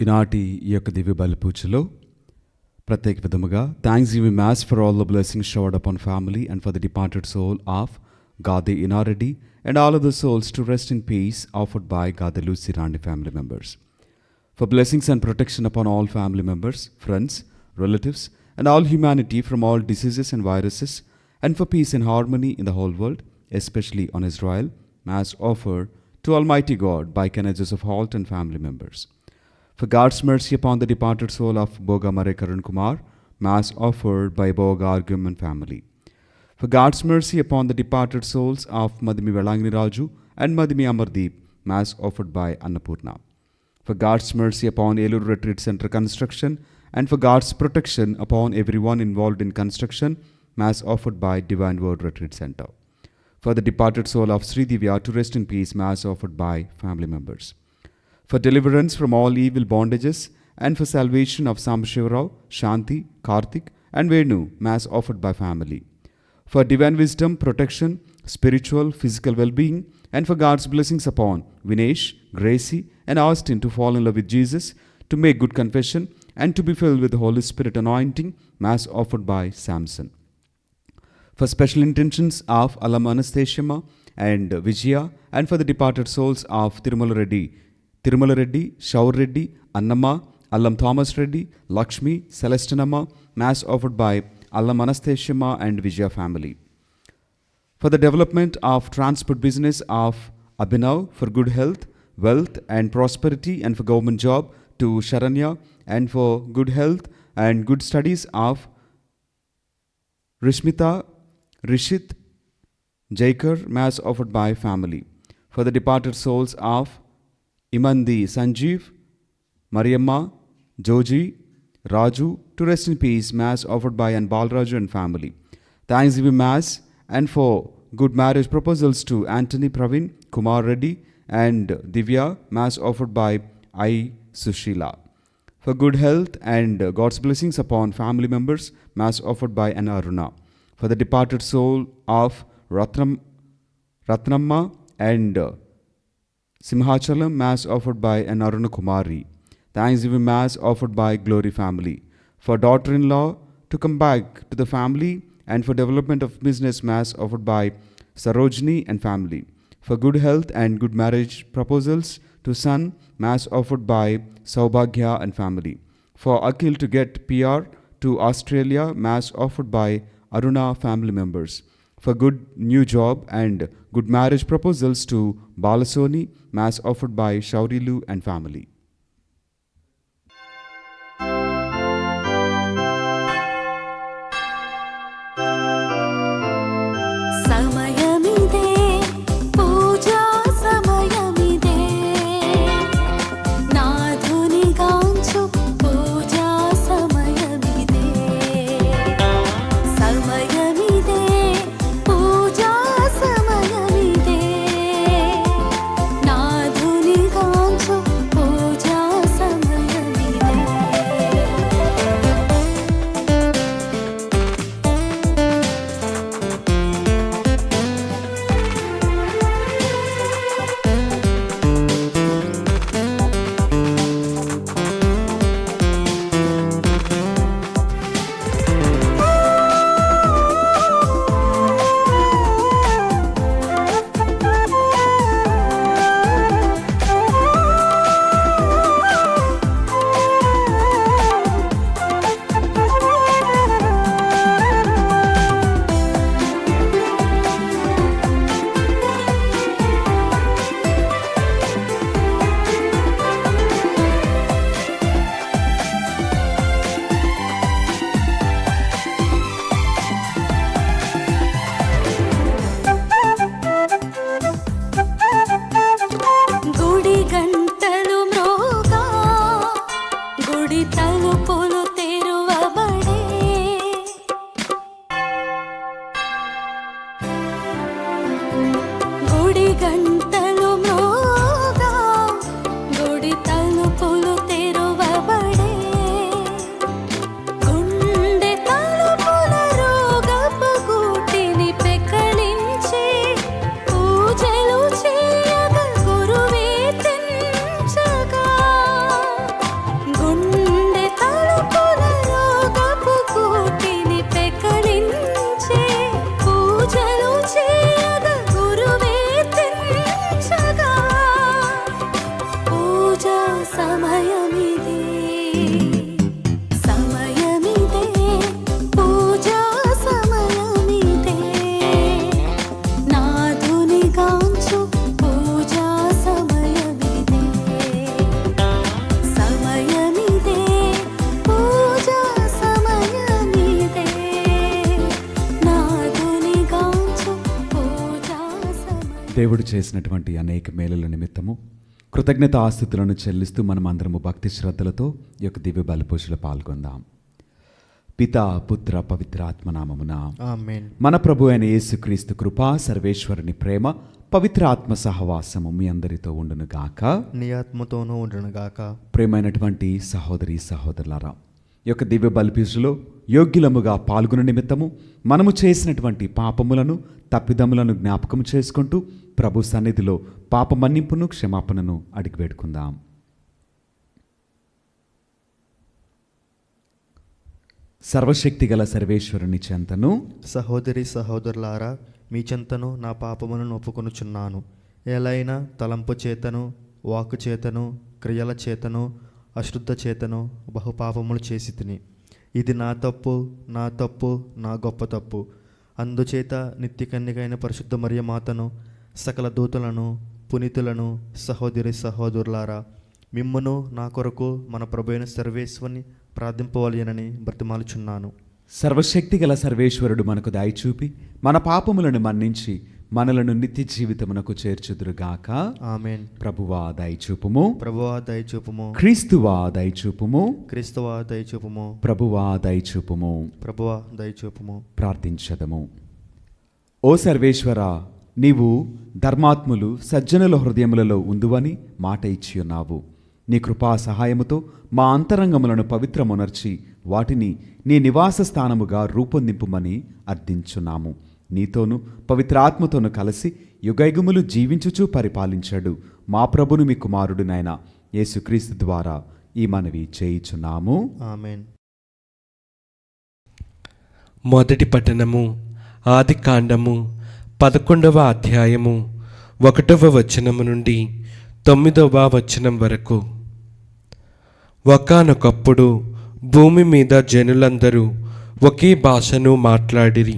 ఈనాటి ఈ యొక్క దివ్య బలి పూజలో ప్రత్యేక విధముగా thanksgiving mass for all the blessings showered upon family and for the departed soul of Gade Inaredi and all of the souls to rest in peace offered by Gade Lucy Rani family members. For blessings and protection upon all family members, friends, relatives and all humanity from all diseases and viruses, and for peace and harmony in the whole world, especially on Israel, mass offered to Almighty God by Canadians of Holt and family members. For God's mercy upon the departed soul of Boga Mare Karun Kumar, mass offered by Boga Argum and family. For God's mercy upon the departed souls of Madhimi Velangni Raju and Madhimi Amardeep, mass offered by Annapurna. For God's mercy upon Elur Retreat Center construction and for God's protection upon everyone involved in construction, mass offered by Divine Word Retreat Center. For the departed soul of Sri Divya to rest in peace, mass offered by family members. For deliverance from all evil bondages and for salvation of Sambashivarao, Shanti, Karthik and Venu, mass offered by family. For divine wisdom, protection, spiritual, physical well-being and for God's blessings upon Vinesh, Gracie and Austin to fall in love with Jesus, to make good confession and to be filled with the Holy Spirit anointing, mass offered by Samson. For special intentions of Alam Anastasiama and Vijaya and for the departed souls of Tirumala Reddy, Shaur Reddy, Annamma, Allam Thomas Reddy, Lakshmi, Celestinamma, mass offered by Allam Anastasiama and Vijaya family. For the development of transport business of Abhinav, for good health, wealth and prosperity and for government job to Sharanya and for good health and good studies of Rishmita, Rishit, Jaikar, mass offered by family. For the departed souls of Imandi, Sanjeev, Mariamma, Joji, Raju to rest in peace, mass offered by Balraju and family. Thanksgiving mass and for good marriage proposals to Anthony Praveen, Kumar Reddy and Divya, mass offered by I. Sushila. For good health and God's blessings upon family members, mass offered by Anna Aruna. For the departed soul of Ratnamma and Simhachalam, mass offered by an Aruna Kumari. Thanksgiving mass offered by Glory family. For daughter-in-law to come back to the family and for development of business, mass offered by Sarojini and family. For good health and good marriage proposals to son, mass offered by Saubhagya and family. For Akhil to get PR to Australia, mass offered by Aruna family members. For good new job and good marriage proposals to Balasoni, mass offered by Shaurilu and family. పూజా గంటలు మ్రోగా గుడి తలుపులు తెరువబడే గుండె తలుపుల రోగపు గూటిని పెకలించి పూజలు చేయగ గురువే తెంచగా గుండె తలుపుల రోగపు గూటిని పెకలించి పూజలు చేయగ గురువే తెంచగా పూజా సమయమిదే సమయమిదే పూజా సమయమిదే నాథుని గాంచు పూజా సమయమిదే సమయమిదే పూజా సమయమిదే నాథుని గాంచు పూజా సమయమిదే. దేవుడు చేసినటువంటి అనేక మేలుల నిమిత్తము కృతజ్ఞత ఆస్తుతులను చెల్లిస్తూ మనం అందరము భక్తి శ్రద్ధలతో ఈ యొక్క దివ్య బలిపూజలో పాల్గొందాం. పితా పుత్ర పవిత్రాత్మ నామమున ఆమేన్. మన ప్రభు అయిన యేసుక్రీస్తు కృపా సర్వేశ్వరుని ప్రేమ పవిత్ర ఆత్మ సహవాసము మీ అందరితో ఉండును గాక. నీ ఆత్మతోనూ ఉండునుగాక. ప్రేమైనటువంటి సహోదరి సహోదరులారా, ఈ యొక్క దివ్య బలిపూజలో యోగ్యులముగా పాల్గొన నిమిత్తము మనము చేసినటువంటి పాపములను తప్పిదములను జ్ఞాపకం చేసుకుంటూ ప్రభు సన్నిధిలో పాప మన్నింపును క్షమాపణను అడిగి వేడుకుందాం. సర్వశక్తి గల సర్వేశ్వరుని చెంతను సహోదరి సహోదరులారా, మీ చెంతను నా పాపములను ఒప్పుకొనుచున్నాను. ఎలైనా తలంపు చేతను, వాక్కు చేతను, క్రియల చేతను, అశుద్ధ చేతను బహుపాపములు చేసి తిని. ఇది నా తప్పు, నా గొప్ప తప్పు. అందుచేత నిత్య కన్యకైన పరిశుద్ధ మరియమాతను, సకల దూతలను, పునీతులను, సహోదరి సహోదరులారా, మిమ్మును నా కొరకు మన ప్రభువైన సర్వేశ్వరుని ప్రార్థింపవలెనని బ్రతిమాలుచున్నాను. సర్వశక్తి గల సర్వేశ్వరుడు మనకు దయచూపి మన పాపములను మన్నించి మనలను నిత్య జీవితమునకు చేర్చుదురుగాక. ఆమేన్. ప్రభువా దయచూపుము, ప్రభువా దయచూపుము, క్రీస్తువా దయచూపుము, క్రీస్తువా దయచూపుము, ప్రభువా దయచూపుము. ప్రభువా దయచూపుము. ప్రార్థించదము. ఓ సర్వేశ్వర, నీవు ధర్మాత్ములు సజ్జనుల హృదయములలో ఉందువని మాట ఇచ్చి ఉన్నావు. నీ కృపా సహాయముతో మా అంతరంగములను పవిత్రమునర్చి వాటిని నీ నివాస స్థానముగా రూపొందింపుమని అర్థించున్నాము. నీతోనూ పవిత్రాత్మతోనూ కలిసి యుగయుగములు జీవించుచూ పరిపాలించాడు మా ప్రభును మీ కుమారుడునైన యేసుక్రీస్తు ద్వారా ఈ మనవి చేయుచున్నాము. ఆమేన్. మొదటి పఠనము ఆదికాండము 11వ అధ్యాయము 1వ వచనము నుండి 9వ వచనం వరకు. ఒకానొకప్పుడు భూమి మీద జనులందరూ ఒకే భాషను మాట్లాడిరి.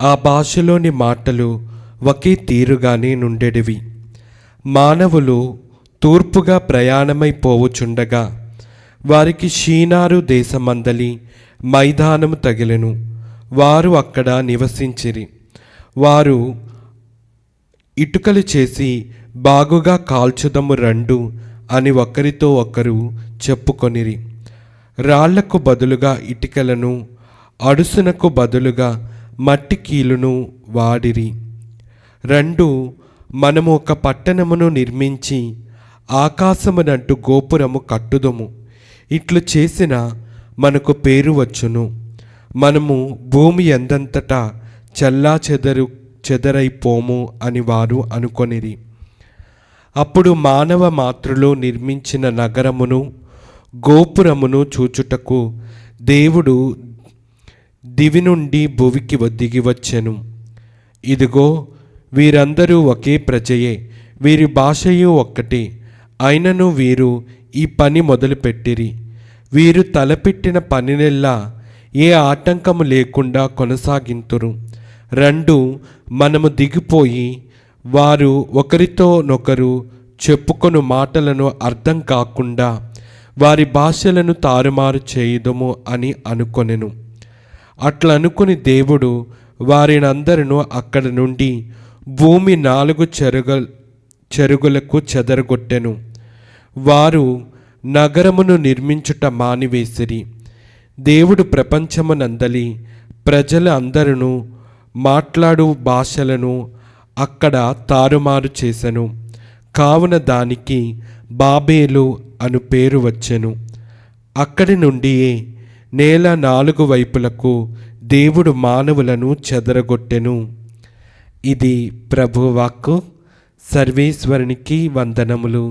ఆ భాషలోని మాటలు ఒకే తీరుగానే నుండెడివి. మానవులు తూర్పుగా ప్రయాణమైపోవుచుండగా వారికి షీనారు దేశమందలి మైదానము తగిలెను. వారు అక్కడ నివసించిరి. వారు ఇటుకలు చేసి బాగుగా కాల్చుదము రండు అని ఒకరితో ఒకరు చెప్పుకొనిరి. రాళ్లకు బదులుగా ఇటుకలను, అడుసునకు బదులుగా మట్టి కీలును వాడిరి. రెండు, మనము ఒక పట్టణమును నిర్మించి ఆకాశమునంటు గోపురము కట్టుదము. ఇట్లు చేసిన మనకు పేరు వచ్చును. మనము భూమి ఎందంతటా చెదరైపోము అని వారు అనుకొనిరి. అప్పుడు మానవ మాతృలు నిర్మించిన నగరమును గోపురమును చూచుటకు దేవుడు దివి నుండి భువికి దిగి వచ్చెను. ఇదిగో, వీరందరూ ఒకే ప్రజయే, వీరి భాషయు ఒక్కటే. అయినను వీరు ఈ పని మొదలుపెట్టిరి. వీరు తలపెట్టిన పనినెల్లా ఏ ఆటంకము లేకుండా కొనసాగింతురు. రెండు, మనము దిగిపోయి వారు ఒకరితోనొకరు చెప్పుకొను మాటలను అర్థం కాకుండా వారి భాషలను తారుమారు చేయుదము అని అనుకొనెను. అట్లనుకుని దేవుడు వారినందరినూ అక్కడ నుండి భూమి 4 చెరుగులకు చెదరగొట్టెను. వారు నగరమును నిర్మించుట మానివేసిరి. దేవుడు ప్రపంచమునందలి ప్రజల అందరూ మాట్లాడు భాషలను అక్కడ తారుమారు చేసెను. కావున దానికి బాబేలు అను పేరు వచ్చెను. అక్కడి నుండియే నేల 4 వైపులకు దేవుడు మానవులను చెదరగొట్టెను. ఇది ప్రభువాక్కు. సర్వేశ్వరునికి వందనములు.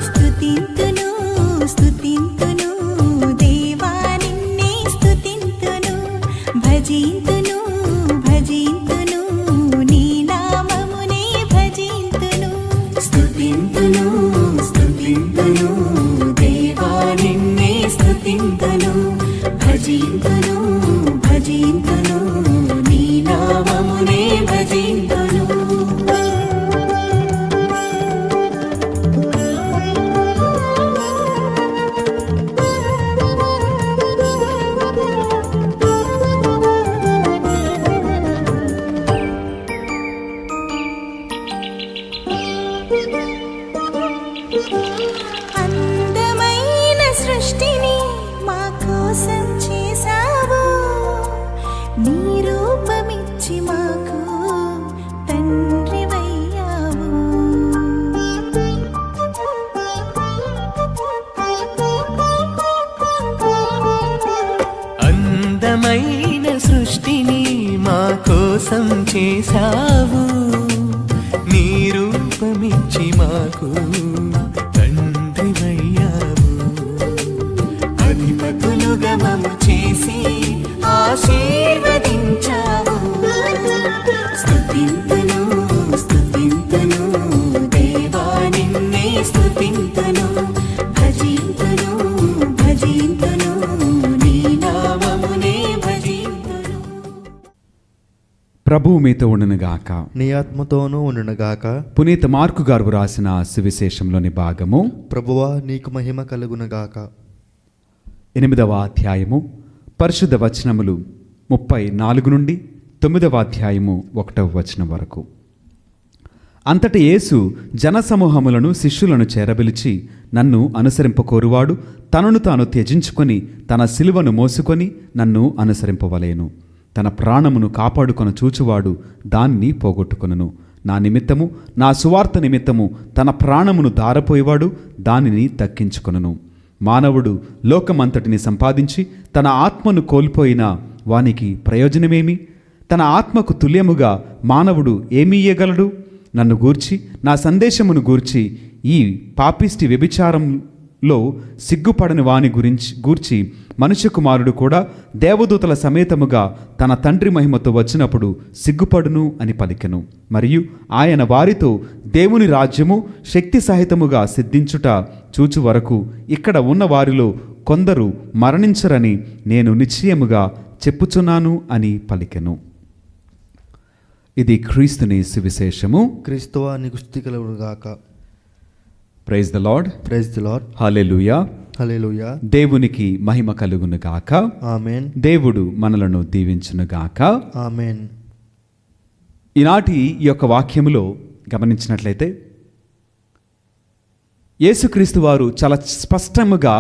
స్తుతింతును స్తుతింతును దేవా నిన్నే స్తుతింతును భజింతును భజింతును నీ నామమునే భజింతును స్తుతింతును స్తుతింతును దేవా నిన్నే స్తుతింతును భజింతును భజింతును నీ నామమునే భజింతును. అందమైన సృష్టిని మా కోసం చేసావు, నీ రూపమిచ్చి మాకు తండ్రివయ్యావు. అందమైన సృష్టిని మా కోసం చేసావు, నీ రూపమిచ్చి మాకు తండ్రివయ్యావు. అధిపతులుగా మమ్ము చేసి ఆశీర్వదించావు. స్తుతింతును స్తుతింతును దేవా నిన్నే స్తుతింతును భజింతును భజింతును నీ నామమునే భజింతును. ప్రభువు మీతో ఉండునుగాక. నీ ఆత్మతోనూ ఉండునుగాక. పునీత మార్కు గారు రాసిన సువిశేషంలోని భాగము ప్రభువా నీకు మహిమ కలుగునుగాక. 8వ అధ్యాయము పరిశుద్ధ వచనములు 34 నుండి 9వ అధ్యాయము 1వ వచనం వరకు. అంతటి యేసు జనసమూహములను శిష్యులను చేరబిలిచి, నన్ను అనుసరింపకోరువాడు తనను తాను త్యజించుకొని తన సిలువను మోసుకొని నన్ను అనుసరింపవలేను. తన ప్రాణమును కాపాడుకొన చూచువాడు దాన్ని పోగొట్టుకొనును. నా నిమిత్తము నా సువార్త నిమిత్తము తన ప్రాణమును దారపోయేవాడు దానిని దక్కించుకొనును. మానవుడు లోకమంతటిని సంపాదించి తన ఆత్మను కోల్పోయిన వానికి ప్రయోజనమేమి? తన ఆత్మకు తుల్యముగా మానవుడు ఏమి ఇయ్యగలడు? నన్ను గూర్చి నా సందేశమును గూర్చి ఈ పాపిష్టి వ్యభిచారంలో సిగ్గుపడని వాని గూర్చి మనుష్య కుమారుడు కూడా దేవదూతల సమేతముగా తన తండ్రి మహిమతో వచ్చినప్పుడు సిగ్గుపడును అని పలికెను. మరియు ఆయన వారితో దేవుని రాజ్యము శక్తి సహితముగా సిద్ధించుట చూచు వరకు ఇక్కడ ఉన్న వారిలో కొందరు మరణించరని నేను నిశ్చయముగా చెప్పుచున్నాను అని పలికెను. ఇది క్రీస్తుని సువిశేషము. క్రీస్తువా నీకు స్తుతి కలుగునుగాక. Praise the Lord. Praise the Lord. Hallelujah. Hallelujah. దేవునికి మహిమ కలుగునుగాక. ఆమేన్. దేవుడు మనలను దీవించునుగాక. ఆమేన్. ఈనాటి ఈ యొక్క వాక్యములో గమనించినట్లయితే యేసుక్రీస్తు వారు చాలా స్పష్టముగా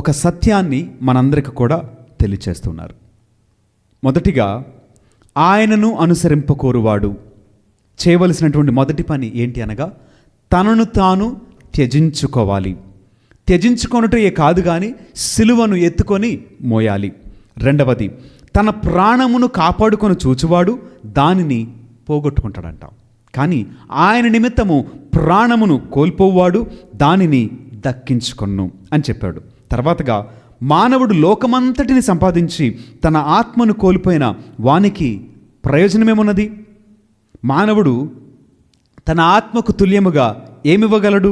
ఒక సత్యాన్ని మనందరికి కూడా తెలియచేస్తున్నారు. మొదటిగా ఆయనను అనుసరింపకోరువాడు చేయవలసినటువంటి మొదటి పని ఏంటి అనగా తనను తాను త్యజించుకోవాలి. త్యజించుకొనుటే కాదు కానీ సిలువను ఎత్తుకొని మోయాలి. రెండవది, తన ప్రాణమును కాపాడుకొని చూచువాడు దానిని పోగొట్టుకుంటాడంట. కానీ ఆయన నిమిత్తము ప్రాణమును కోల్పోవాడు దానిని దక్కించుకొను అని చెప్పాడు. తర్వాతగా మానవుడు లోకమంతటిని సంపాదించి తన ఆత్మను కోల్పోయిన వానికి ప్రయోజనమేమున్నది? మానవుడు తన ఆత్మకు తుల్యముగా ఏమివ్వగలడు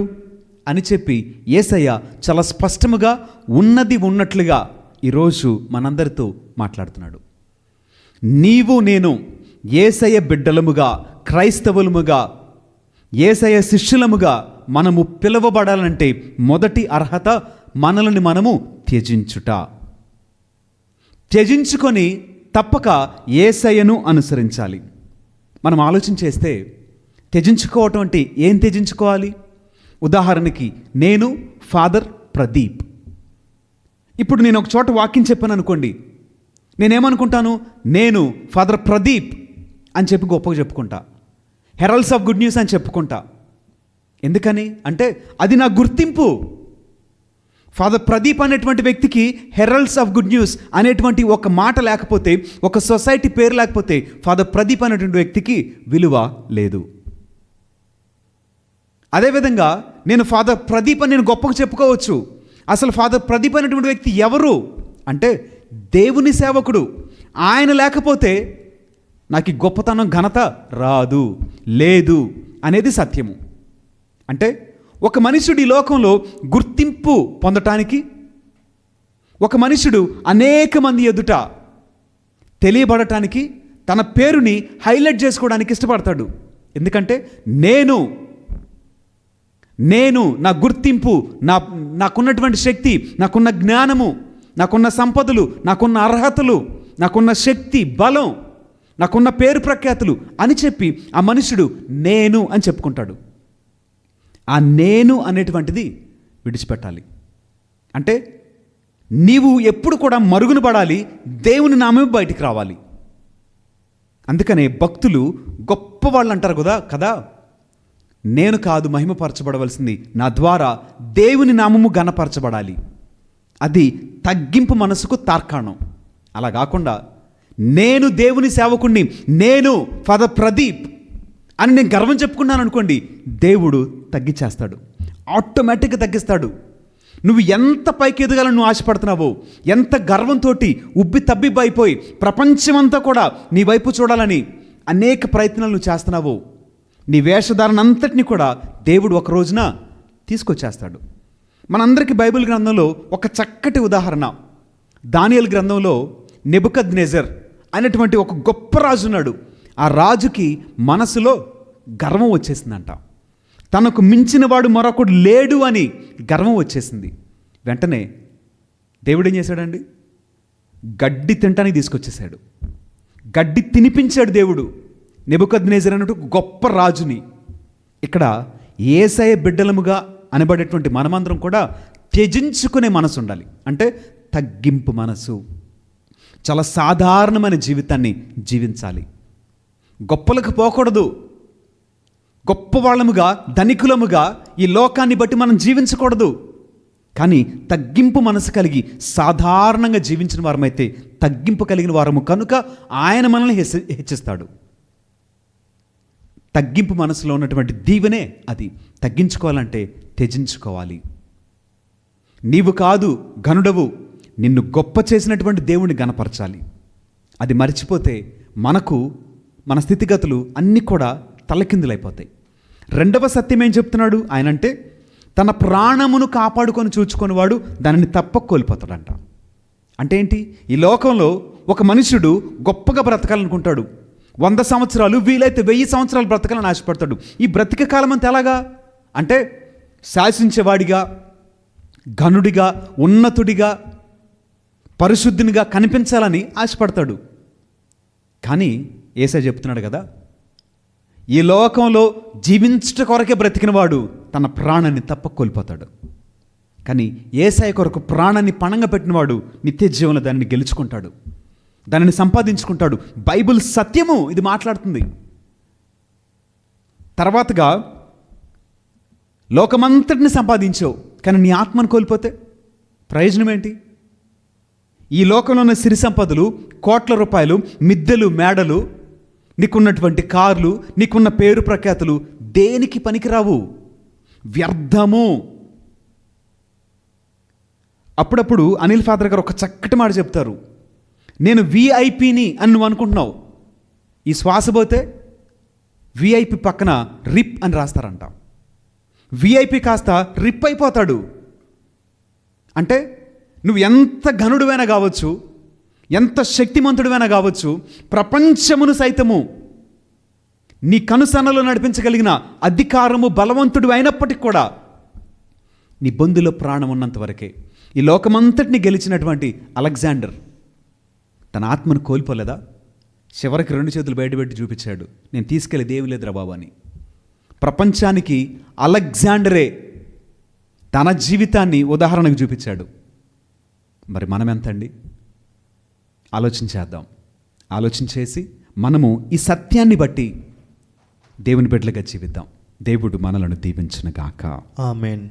అని చెప్పి యేసయ్య చాలా స్పష్టముగా ఉన్నది ఉన్నట్లుగా ఈరోజు మనందరితో మాట్లాడుతున్నాడు. నీవు నేను యేసయ్య బిడ్డలముగా, క్రైస్తవులముగా, యేసయ్య శిష్యులముగా మనము పిలువబడాలంటే మొదటి అర్హత మనల్ని మనము త్యజించుట. త్యజించుకొని తప్పక యేసయ్యను అనుసరించాలి. మనం ఆలోచన చేస్తే త్యజించుకోవటం అంటే ఏం త్యజించుకోవాలి? ఉదాహరణకి నేను ఫాదర్ ప్రదీప్. ఇప్పుడు నేను ఒక చోట వాక్యం చెప్పాను అనుకోండి, నేనేమనుకుంటాను? నేను ఫాదర్ ప్రదీప్ అని చెప్పి గొప్పగా చెప్పుకుంటా, హెరల్డ్స్ ఆఫ్ గుడ్ న్యూస్ అని చెప్పుకుంటా. ఎందుకని అంటే అది నా గుర్తింపు. ఫాదర్ ప్రదీప్ అనేటువంటి వ్యక్తికి హెరల్డ్స్ ఆఫ్ గుడ్ న్యూస్ అనేటువంటి ఒక మాట లేకపోతే, ఒక సొసైటీ పేరు లేకపోతే ఫాదర్ ప్రదీప్ అనేటువంటి వ్యక్తికి విలువ లేదు. అదేవిధంగా నేను ఫాదర్ ప్రదీప్ అని నేను గొప్పగా చెప్పుకోవచ్చు. అసలు ఫాదర్ ప్రదీప్ అనేటువంటి వ్యక్తి ఎవరు అంటే దేవుని సేవకుడు. ఆయన లేకపోతే నాకు ఈ గొప్పతనం, ఘనత రాదు, లేదు అనేది సత్యము. అంటే ఒక మనుషుడు ఈ లోకంలో గుర్తింపు పొందటానికి, ఒక మనుషుడు అనేక మంది ఎదుట తెలియబడటానికి తన పేరుని హైలైట్ చేసుకోవడానికి ఇష్టపడతాడు. ఎందుకంటే నేను నా గుర్తింపు, నాకున్నటువంటి శక్తి, నాకున్న జ్ఞానము, నాకున్న సంపదలు, నాకున్న అర్హతలు, నాకున్న శక్తి, బలం, నాకున్న పేరు ప్రఖ్యాతులు అని చెప్పి ఆ మనుషుడు నేను అని చెప్పుకుంటాడు. ఆ నేను అనేటువంటిది విడిచిపెట్టాలి. అంటే నీవు ఎప్పుడు కూడా మరుగున పడాలి, దేవుని నామమే బయటికి రావాలి. అందుకనే భక్తులు గొప్పవాళ్ళు అంటారు కదా, నేను కాదు మహిమపరచబడవలసింది, నా ద్వారా దేవుని నామము ఘనపరచబడాలి. అది తగ్గింపు మనసుకు తార్కాణం. అలా కాకుండా నేను దేవుని సేవకుణ్ణి, నేను ఫాదర్ ప్రదీప్ అని నేను గర్వం చెప్పుకున్నాను అనుకోండి, దేవుడు తగ్గించేస్తాడు, ఆటోమేటిక్గా తగ్గిస్తాడు. నువ్వు ఎంత పైకి ఎదగాలని నువ్వు ఆశపడుతున్నావో, ఎంత గర్వంతో ఉబ్బి తబ్బిబ్బైపోయి ప్రపంచమంతా కూడా నీ వైపు చూడాలని అనేక ప్రయత్నాలు నువ్వు చేస్తున్నావో, నీ వేషధారణ అంతటిని కూడా దేవుడు ఒక రోజున తీసుకొచ్చేస్తాడు. మనందరికీ బైబిల్ గ్రంథంలో ఒక చక్కటి ఉదాహరణ, దానియేలు గ్రంథంలో నెబుకద్నెజర్ అనేటువంటి ఒక గొప్ప రాజు ఉన్నాడు. ఆ రాజుకి మనసులో గర్వం వచ్చేసిందంట. తనకు మించిన వాడు మరొకడు లేడు అని గర్వం వచ్చేసింది. వెంటనే దేవుడు ఏం చేశాడండి? గడ్డి తినటానికి తీసుకొచ్చేసాడు. గడ్డి తినిపించాడు దేవుడు నెబుకద్నెజర్ అన్నట్టు గొప్ప రాజుని. ఇక్కడ యేసయ్య బిడ్డలముగా అనబడేటువంటి మనమందరం కూడా త్యజించుకునే మనసు ఉండాలి. అంటే తగ్గింపు మనసు, చాలా సాధారణమైన జీవితాన్ని జీవించాలి. గొప్పలకు పోకూడదు. గొప్పవాళ్ళముగా, ధనికులముగా ఈ లోకాన్ని బట్టి మనం జీవించకూడదు. కానీ తగ్గింపు మనసు కలిగి సాధారణంగా జీవించిన వారమైతే తగ్గింపు కలిగిన వారము కనుక ఆయన మనల్ని హెచ్చిస్తాడు. తగ్గింపు మనసులో ఉన్నటువంటి దీవెనే అది. తగ్గించుకోవాలంటే త్యజించుకోవాలి. నీవు కాదు ఘనుడవు, నిన్ను గొప్ప చేసినటువంటి దేవుణ్ణి గణపరచాలి. అది మర్చిపోతే మన స్థితిగతులు అన్నీ కూడా తలకిందులైపోతాయి. రెండవ సత్యం ఏం చెప్తున్నాడు ఆయన అంటే, తన ప్రాణమును కాపాడుకొని చూచుకునేవాడు దానిని తప్పక కోల్పోతాడంట. అంటే ఏంటి? ఈ లోకంలో ఒక మనుషుడు గొప్పగా బ్రతకాలనుకుంటాడు. 100 సంవత్సరాలు, వీలైతే 1000 సంవత్సరాలు బ్రతకాలని ఆశపడతాడు. ఈ బ్రతిక కాలం అంతా ఎలాగా అంటే శాసించేవాడిగా, ఘనుడిగా, ఉన్నతుడిగా, పరిశుద్ధునిగా కనిపించాలని ఆశపడతాడు. కానీ యేసయ్య చెప్తున్నాడు కదా, ఈ లోకంలో జీవించుట కొరకే బ్రతికినవాడు తన ప్రాణాన్ని తప్పక కోల్పోతాడు. కానీ యేసయ్య కొరకు ప్రాణాన్ని పణంగా పెట్టినవాడు నిత్య జీవనంలో దాన్ని గెలుచుకుంటాడు, దానిని సంపాదించుకుంటాడు. బైబిల్ సత్యము ఇది మాట్లాడుతుంది. తర్వాతగా లోకమంతటిని సంపాదించావు కానీ నీ ఆత్మను కోల్పోతే ప్రయోజనం ఏంటి? ఈ లోకంలో ఉన్న సిరి సంపదలు, కోట్ల రూపాయలు, మిద్దెలు, మేడలు, నీకున్నటువంటి కార్లు, నీకున్న పేరు ప్రఖ్యాతులు దేనికి పనికిరావు, వ్యర్థము. అప్పుడప్పుడు అనిల్ ఫాదర్ గారు ఒక చక్కటి మాట చెప్తారు, నేను విఐపిని అని నువ్వు అనుకుంటున్నావు, ఈ శ్వాస పోతే విఐపి పక్కన రిప్ అని రాస్తారంట. విఐపి కాస్త రిప్ అయిపోతాడు. అంటే నువ్వు ఎంత ఘనుడివైనా కావచ్చు, ఎంత శక్తిమంతుడివైనా కావచ్చు, ప్రపంచమును సైతము నీ కనుసన్నలో నడిపించగలిగిన అధికారము, బలవంతుడు అయినప్పటికీ కూడా నీ బొందులో ప్రాణం ఉన్నంత వరకే. ఈ లోకమంతటిని గెలిచినటువంటి అలెగ్జాండర్ తన ఆత్మను కోల్పోలేదా? చివరికి 2 చేతులు బయటపెట్టి చూపించాడు, నేను తీసుకెళ్ళేది ఏమీ లేదురా బాబు అని. ప్రపంచానికి అలెగ్జాండరే తన జీవితాన్ని ఉదాహరణకు చూపించాడు. మరి మనం ఎంతండి? ఆలోచించేద్దాం. ఆలోచించేసి మనము ఈ సత్యాన్ని బట్టి దేవుని బిడ్డలుగా జీవిద్దాం. దేవుడు మనలను దీవించునుగాక. ఆమేన్.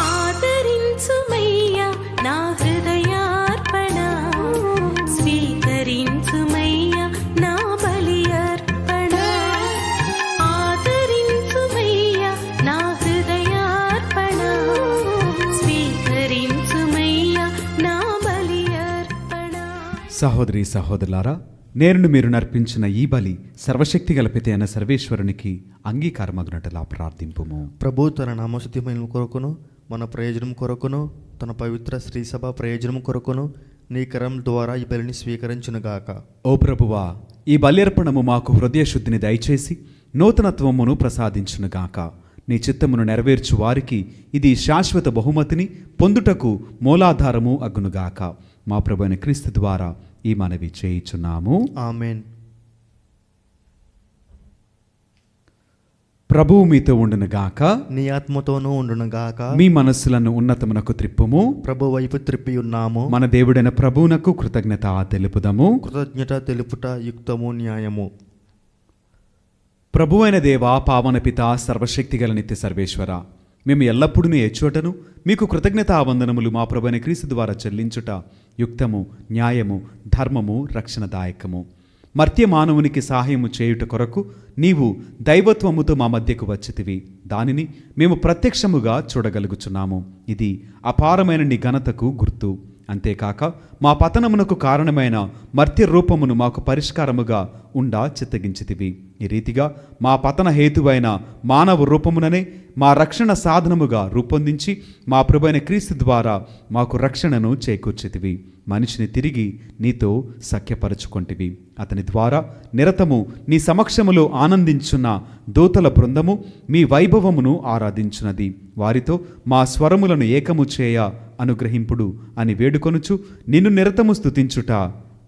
ఆదరించుమయ్యా నా హృదయార్పణ, స్వీకరించుమయ్యా నా బలి అర్పణ. ఆదరించుమయ్యా నా హృదయార్పణ, స్వీకరించుమయ్యా నా బలి అర్పణ. సహోదరి సహోదరులారా, నేను మీరు నర్పించిన ఈ బలి సర్వశక్తిగల పిత అయిన సర్వేశ్వరునికి అంగీకారమగునట్లా ప్రార్థింపుము. ప్రభు తన నామస్తుతి మహిమ కొరకును మన ప్రయోజనం కొరకును తన పవిత్ర శ్రీసభ ప్రయోజనం కొరకును నీ కరం ద్వారా ఈ బలిని స్వీకరించునుగాక. ఓ ప్రభువా, ఈ బలి అర్పణము మాకు హృదయ శుద్ధిని దయచేసి నూతనత్వమును ప్రసాదించునుగాక. నీ చిత్తమును నెరవేర్చు వారికి ఇది శాశ్వత బహుమతిని పొందుటకు మూలాధారము అగునుగాక. మా ప్రభువైన క్రీస్తు ద్వారా ఈ మనవి చేయుచున్నాము. ఆమేన్. ప్రభువు మీతో ఉండునుగాక. నీ ఆత్మతోనూ ఉండునుగాక. మీ మనస్సులను ఉన్నతమునకు త్రిప్పుము. ప్రభు వైపు త్రిప్పి ఉన్నాము. మన దేవుడైన ప్రభువునకు కృతజ్ఞత తెలుపుదము. కృతజ్ఞత తెలుపుట యుక్తము న్యాయము. ప్రభువైన దేవా, పావన పిత, సర్వశక్తిగల నిత్య సర్వేశ్వర, మేము ఎల్లప్పుడూ ఏ చోటను మీకు కృతజ్ఞతావందనములు మా ప్రభువైన క్రీస్తు ద్వారా చెల్లించుట యుక్తము, న్యాయము, ధర్మము, రక్షణదాయకము. మర్త్య మానవునికి సహాయము చేయుట కొరకు నీవు దైవత్వముతో మా మధ్యకు వచ్చితివి. దానిని మేము ప్రత్యక్షముగా చూడగలుగుచున్నాము. ఇది అపారమైన నీ ఘనతకు గుర్తు. అంతేకాక మా పతనమునకు కారణమైన మర్త్య రూపమును మాకు పరిష్కారముగా ఉండా చిత్తగించితివి. ఈ రీతిగా మా పతన హేతువైన మానవ రూపముననే మా రక్షణ సాధనముగా రూపొందించి మా ప్రభువైన క్రీస్తు ద్వారా మాకు రక్షణను చేకూర్చితివి. మనిషిని తిరిగి నీతో సఖ్యపరచుకొంటివి. అతని ద్వారా నిరతము నీ సమక్షములో ఆనందించున్న దూతల బృందము మీ వైభవమును ఆరాధించున్నది. వారితో మా స్వరములను ఏకము చేయ అనుగ్రహింపుడు అని వేడుకొనుచు నిన్ను నిరతము స్తుతించుట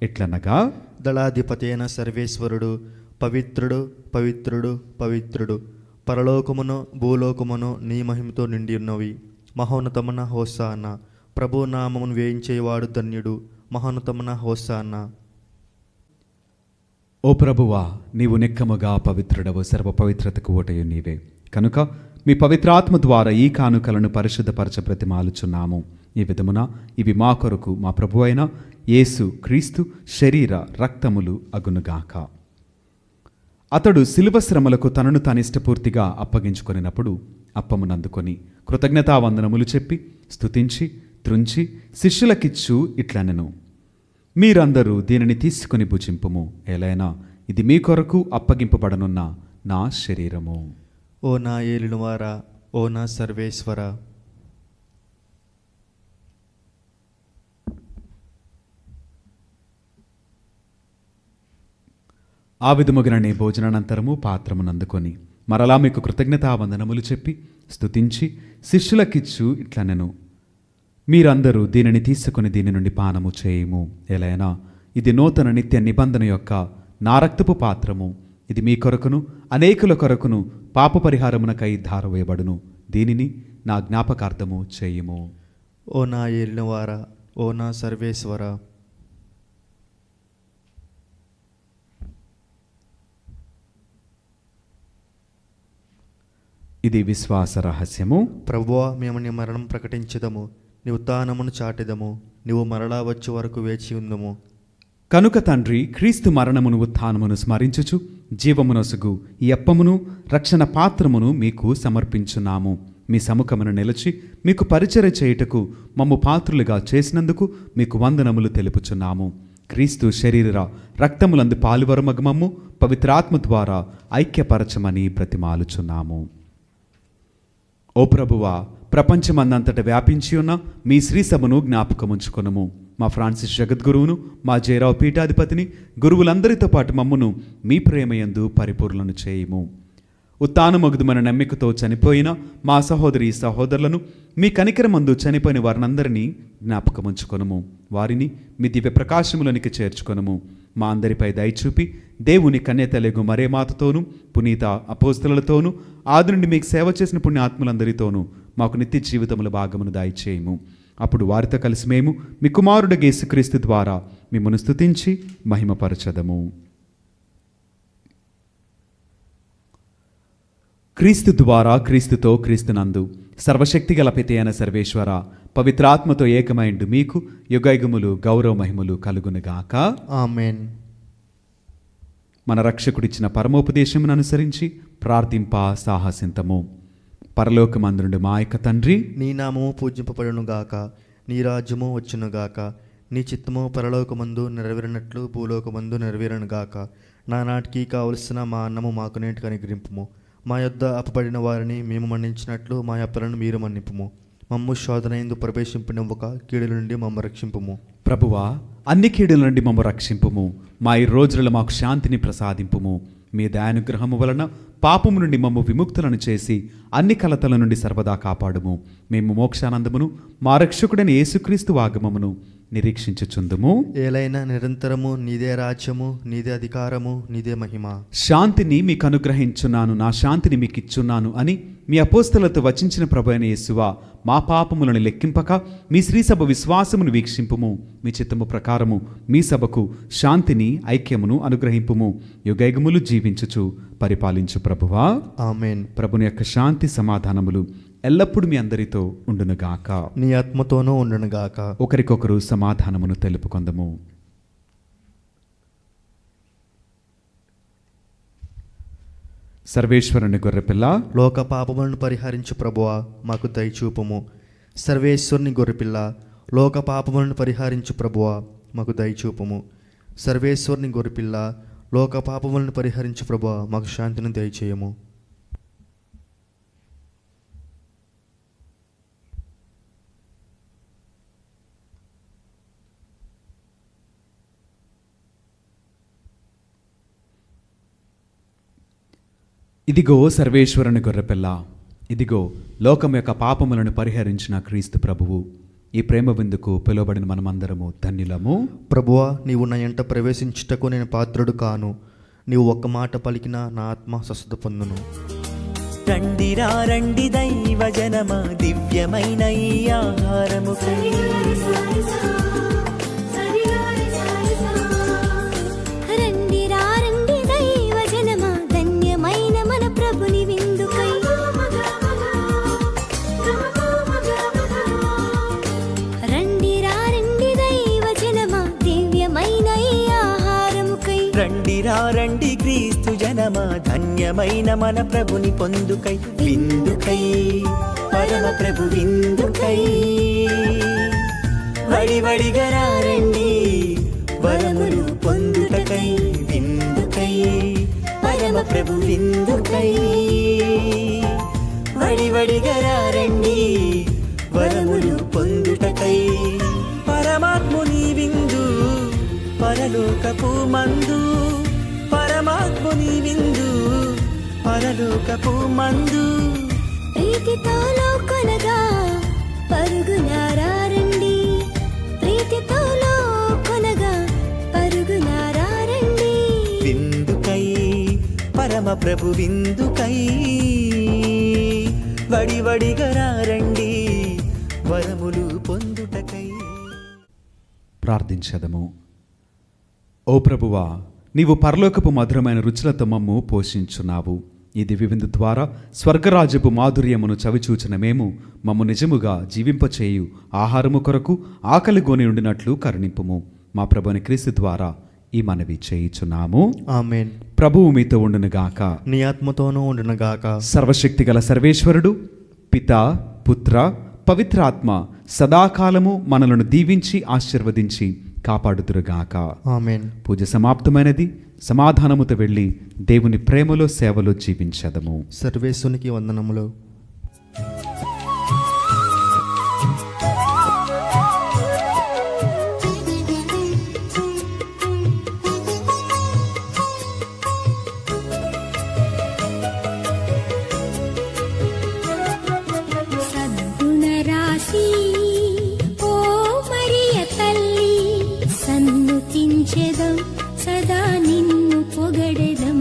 ఎట్లనగా, దళాధిపతి అయిన సర్వేశ్వరుడు పవిత్రుడు, పవిత్రుడు, పవిత్రుడు. పరలోకమును భూలోకమును నీ మహిమతో నిండి ఉన్నవి. మహోన్నతమున హోసానా. ప్రభు నామమును వేయించేవాడు ధన్యుడు. మహోన్నతమున హోసానా. ఓ ప్రభువా, నీవు నిక్కముగా పవిత్రుడవు, సర్వ పవిత్రతకు ఓటయు నీవే. కనుక మీ పవిత్రాత్మ ద్వారా ఈ కానుకలను పరిశుద్ధపరచ ప్రతిమాలుచున్నాము. ఈ విధమున ఇవి మా కొరకు మా ప్రభు అయిన యేసు క్రీస్తు శరీర రక్తములు అగునుగాక. అతడు శిలువ శ్రమలకు తనను తాను ఇష్టపూర్తిగా అప్పగించుకొనినప్పుడు అప్పమునందుకొని కృతజ్ఞతావందనములు చెప్పి స్తుతించి త్రుంచి శిష్యులకిచ్చు ఇట్లనెను, మీరందరూ దీనిని తీసుకుని భుజింపుము. ఎలైనా ఇది మీ కొరకు అప్పగింపబడనున్న నా శరీరము. ఓ నా ఏలినవారా, ఓ నా సర్వేశ్వర. ఆ విధముగా నీ భోజనానంతరము పాత్రమునందుకొని మరలా మీకు కృతజ్ఞతావందనములు చెప్పి స్తుతించి శిష్యులకిచ్చు ఇట్లనెను, మీరందరూ దీనిని తీసుకుని దీని నుండి పానము చేయుము. ఎలైనా ఇది నూతన నిత్య నిబంధన యొక్క నా రక్తపు పాత్రము. ఇది మీ కొరకును అనేకుల కొరకును పాప పరిహారమునకై ధారవేయబడును. దీనిని నా జ్ఞాపకార్థము చేయుము. ఓ నా ఏలినవారా, ఓ నా సర్వేశ్వర. ఇది విశ్వాస రహస్యము. ప్రభువా, మేము నీ మరణం ప్రకటించదము, నీ ఉత్థానమును చాటెదము. నీవు మరలా వచ్చే వరకు వేచి ఉందము. కనుక తండ్రి, క్రీస్తు మరణమును ఉత్థానమును స్మరించుచు జీవమునొసగు ఈ అప్పమును రక్షణ పాత్రమును మీకు సమర్పించున్నాము. మీ సముఖమును నిలిచి మీకు పరిచర్య చేయుటకు మమ్ము పాత్రులుగా చేసినందుకు మీకు వందనములు తెలుపుచున్నాము. క్రీస్తు శరీర రక్తములందు పాలువరమగమమ్ము పవిత్రాత్మ ద్వారా ఐక్యపరచమని బ్రతిమాలుచున్నాము. ఓ ప్రభువా, ప్రపంచమందంతట వ్యాపించి ఉన్న మీ శ్రీసభను జ్ఞాపకముంచుకొనుము. మా ఫ్రాన్సిస్ జగద్గురువును, మా జయరావు పీఠాధిపతిని, గురువులందరితో పాటు మమ్మును మీ ప్రేమయందు పరిపూర్ణను చేయుము. ఉత్థానమగుదుమన నమ్మికతో చనిపోయిన మా సహోదరి సహోదరులను మీ కనికరమందు చనిపోయిన వారినందరినీ జ్ఞాపకముంచుకొనుము. వారిని మీ దివ్య ప్రకాశములోనికి చేర్చుకొనుము. మా అందరిపై దయచూపి దేవుని కన్యతలెగు మరే మాతతోనూ పునీత అపోస్తలులతోనూ ఆది నుండి మీకు సేవ చేసిన పుణ్యాత్ములందరితోనూ మాకు నిత్య జీవితముల భాగమును దయచేయము. అప్పుడు వారితో కలిసి మేము మీ కుమారుడు యేసుక్రీస్తు ద్వారా మిమ్మల్ని స్తుతించి మహిమపరచదము. క్రీస్తు ద్వారా, క్రీస్తుతో, క్రీస్తునందు సర్వశక్తి గల పిత అయిన సర్వేశ్వర, పవిత్రాత్మతో ఏకమైండు మీకు యుగయుగములు గౌరవ మహిమలు కలుగునుగాక. ఆమెన్. మన రక్షకుడిచ్చిన పరమోపదేశమును అనుసరించి ప్రార్థింప సాహసింతము. పరలోకమందుండు మా యొక్క తండ్రి, నీ నామము పూజింపబడునుగాక, నీ రాజ్యము వచ్చునుగాక, నీ చిత్తము పరలోకమందు నెరవేరినట్లు భూలోకమందు నెరవేరునుగాక. నానాటికి కావలసిన మా అన్నము మాకు నేటికి అనుగ్రహింపుము. మా యొద్ద అప్పబడిన వారిని మేము మన్నించినట్లు మా అప్పులను మీరు మన్నింపుము. మమ్ము శోధనయందు ప్రవేశింపనివ్వక కీడుల నుండి మమ్ము రక్షింపుము. ప్రభువా, అన్ని కీడుల నుండి మమ్ము రక్షింపుము. మా ఈ రోజులలో మాకు శాంతిని ప్రసాదింపుము. మీ దయానుగ్రహము వలన పాపము నుండి మమ్ము విముక్తులను చేసి అన్ని కలతల నుండి సర్వదా కాపాడుము. మేము మోక్షానందమును మా రక్షకుడైన యేసుక్రీస్తు ఆగమమును నిరీక్షించుచుందుము. ఏలైనా నిరంతరము నీదే రాజ్యము, నీదే అధికారము, నీదే మహిమ. శాంతిని మీకు అనుగ్రహించున్నాను, నా శాంతిని మీకు ఇచ్చున్నాను అని మీ అపోస్తలతో వచించిన ప్రభు అయిన యేసువా, మా పాపములను లెక్కింపక మీ శ్రీసభ విశ్వాసమును వీక్షింపుము. మీ చిత్తము ప్రకారము మీ సభకు శాంతిని, ఐక్యమును అనుగ్రహింపుము. యుగయుగములు జీవించుచు పరిపాలించు ప్రభువా. ఆమెన్. ప్రభుని యొక్క శాంతి సమాధానములు ఎల్లప్పుడూ మీ అందరితో ఉండునుగాక. నీ ఆత్మతోనూ ఉండునుగాక. ఒకరికొకరు సమాధానమును తెలుపుకొందము. సర్వేశ్వరుని గొర్రెపిల్ల, లోక పాపములను పరిహరించు ప్రభువా, మాకు దయచూపుము. సర్వేశ్వరుని గొర్రెపిల్ల, లోక పాపములను పరిహరించు ప్రభువా, మాకు దయచూపుము. సర్వేశ్వరుని గొర్రెపిల్ల, లోక పాపములను పరిహరించు ప్రభువా, మాకు శాంతిని దయచేయము. ఇదిగో సర్వేశ్వరుని గొర్రెపిల్ల, ఇదిగో లోకం యొక్క పాపములను పరిహరించిన క్రీస్తు ప్రభువు. ఈ ప్రేమ విందుకు పిలువబడిన మనమందరము ధన్యులము. ప్రభువా, నీవు నా ఎంట ప్రవేశించుటకు నేను పాత్రుడు కాను. నీవు ఒక్క మాట పలికినా నా ఆత్మ స్వస్థత పొందును. రండిరా రండి దైవ జనమ, దివ్యమైన ఈ ఆహారము రండిరా రండి దైవ జనమ, ధన్యమైన మన ప్రభుని విందుకై. రండిరా రండి దైవ జనమ, దివ్యమైన ఈ ఆహారముకై. రండిరా రండి క్రీస్తు జనమ, ధన్యమైన మన ప్రభుని పొందుకై. విందుకై పరమ ప్రభు విందుకై, వడివడిగా రండి వరములు పొందుటకై. విందుకై పరమ ప్రభు విందుకై, వడివడిగా రండి వరములు పొందుటకై. పరమాత్ముని విందు పరలోకపు మందు, పరమాత్ముని విందు పరలోకపు మందు. ప్రీతితో లోకొనగా పరుగునారా రండి, ప్రీతితో లోకొనగా పరుగునారా రండి. విందుకై పరమ ప్రభు విందుకై, వడివడిగా రండి వరములు పొందుటకై. ప్రార్థించదము. ఓ ప్రభువా, నీవు పరలోకపు మధురమైన రుచులతో మమ్ము పోషించున్నావు. ఈ దివ్య విందు ద్వారా స్వర్గరాజ్యపు మాధుర్యమును చవిచూచిన మేము మమ్ము నిజముగా జీవింపచేయు ఆహారము కొరకు ఆకలి గోని ఉండినట్లు కరుణింపుము. మా ప్రభుని క్రీస్తు ద్వారా ఈ మనవి చేయుచున్నాము. ఆమేన్. ప్రభువు మీతో ఉండునుగాక. నీ ఆత్మతోనూ ఉండునుగాక. సర్వశక్తిగల సర్వేశ్వరుడు పిత, పుత్ర, పవిత్రాత్మ సదాకాలము మనలను దీవించి ఆశీర్వదించి కాపాడుదురుగాక. ఆమేన్. పూజ సమాప్తమైనది. సమాధానముతో వెళ్ళి దేవుని ప్రేమలో సేవలో జీవించదము. సర్వేశ్వనికి వందనములు. సద్గుణరాశి ఓ మరియ తల్లి, సన్నుతించెదం సదా నిన్ను పొగడెదం.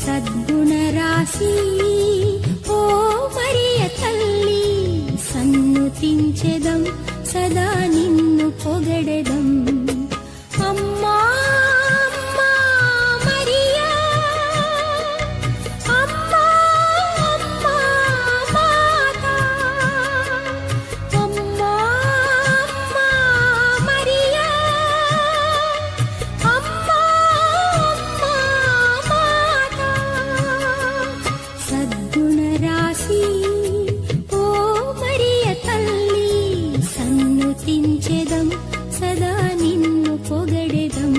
సద్గుణరాశి ఓ మరియ తల్లి, సన్నుతించెదం సదా నిన్ను పొగడెదం. అమ్మా అమ్మా మరియా, అమ్మా అమ్మా మాతా, అమ్మా అమ్మా మరియా, అమ్మా అమ్మా మాతా. సద్గుణరాశి ఓ మరియ తల్లి, సన్నుతించెదం సదా నిన్ను పొగడెదం.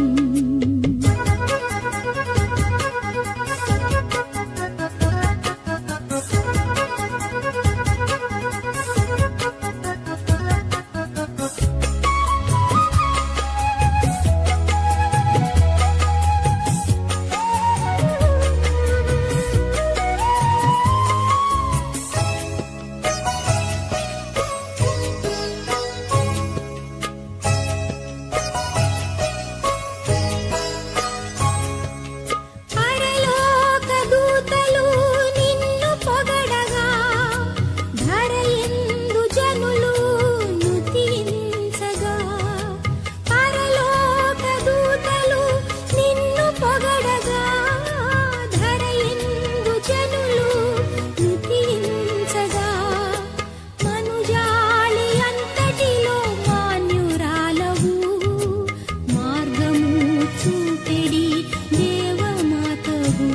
పరలోక దూతలు నిన్ను పొగడగా, ధరయందు జనులు నుతించగా. పరలోక దూతలు నిన్ను పొగడగా, ధరయందు జనులు నుతించగా. మనుజాలి అంతటిలో మాన్యురాలవు, మార్గము చూపెడి దేవమాతవు.